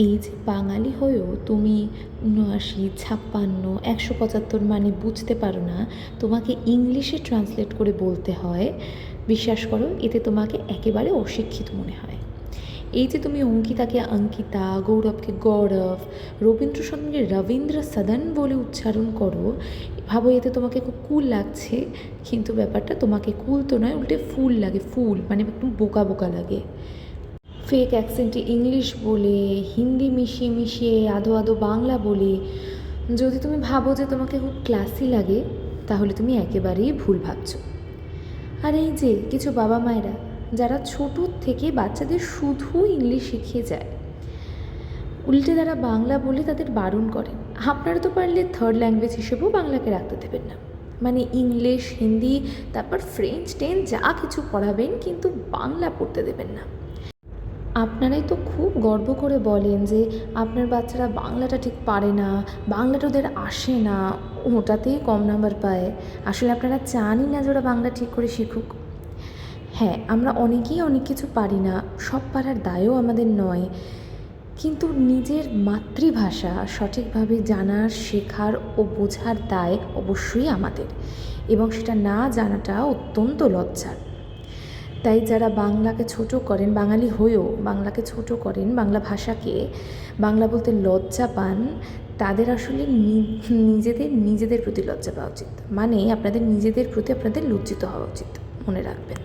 এই যে বাঙালি হয়েও তুমি ৭৯, ৫৬, ১৭৫ মানে বুঝতে পারো না, তোমাকে ইংলিশে ট্রান্সলেট করে বলতে হয়, বিশ্বাস করো এতে তোমাকে একেবারে অশিক্ষিত মনে হয়। এই যে তুমি অঙ্কিতাকে অঙ্কিতা, গৌরবকে গৌরব, রবীন্দ্রসদনকে রবীন্দ্র সদন বলে উচ্চারণ করো, ভাবো এতে তোমাকে খুব কুল লাগছে, কিন্তু ব্যাপারটা তোমাকে কুল তো নয়, উল্টে ফুল লাগে, ফুল মানে একটু বোকা বোকা লাগে। ফেক অ্যাকসেন্টে ইংলিশ বলে, হিন্দি মিশিয়ে মিশিয়ে আধো আধো বাংলা বলে যদি তুমি ভাবো যে তোমাকে খুব ক্লাসি লাগে, তাহলে তুমি একেবারেই ভুল ভাবছো। আর এই যে কিছু বাবা মায়েরা যারা ছোটোর থেকে বাচ্চাদের শুধু ইংলিশ শিখিয়ে যায়, উল্টে তারা বাংলা বলে তাদের বারণ করেন। আপনারা তো পারলে থার্ড ল্যাঙ্গুয়েজ হিসেবেও বাংলাকে রাখতে দেবেন না, মানে ইংলিশ, হিন্দি, তারপর ফ্রেঞ্চ যা কিছু পড়াবেন, কিন্তু বাংলা পড়তে দেবেন না। আপনারাই তো খুব গর্ব করে বলেন যে আপনার বাচ্চারা বাংলাটা ঠিক পারে না, বাংলাটা ওদের আসে না, ওটাতেই কম নাম্বার পায়। আসলে আপনারা চানই না যে ওরা বাংলা ঠিক করে শিখুক। হ্যাঁ, আমরা অনেকেই অনেক কিছু পারি না, সব পারার দায়ও আমাদের নয়, কিন্তু নিজের মাতৃভাষা সঠিকভাবে জানার, শেখার ও বোঝার দায় অবশ্যই আমাদের, এবং সেটা না জানাটা অত্যন্ত লজ্জার। তাই যারা বাংলাকে ছোট করেন, বাঙালি হয়েও বাংলাকে ছোট করেন, বাংলা ভাষাকে, বাংলা বলতে লজ্জা পান, তাদের আসলে নিজেদের প্রতি লজ্জা পাওয়া উচিত, মানে আপনাদের নিজেদের প্রতি আপনাদের লজ্জিত হওয়া উচিত, মনে রাখবেন।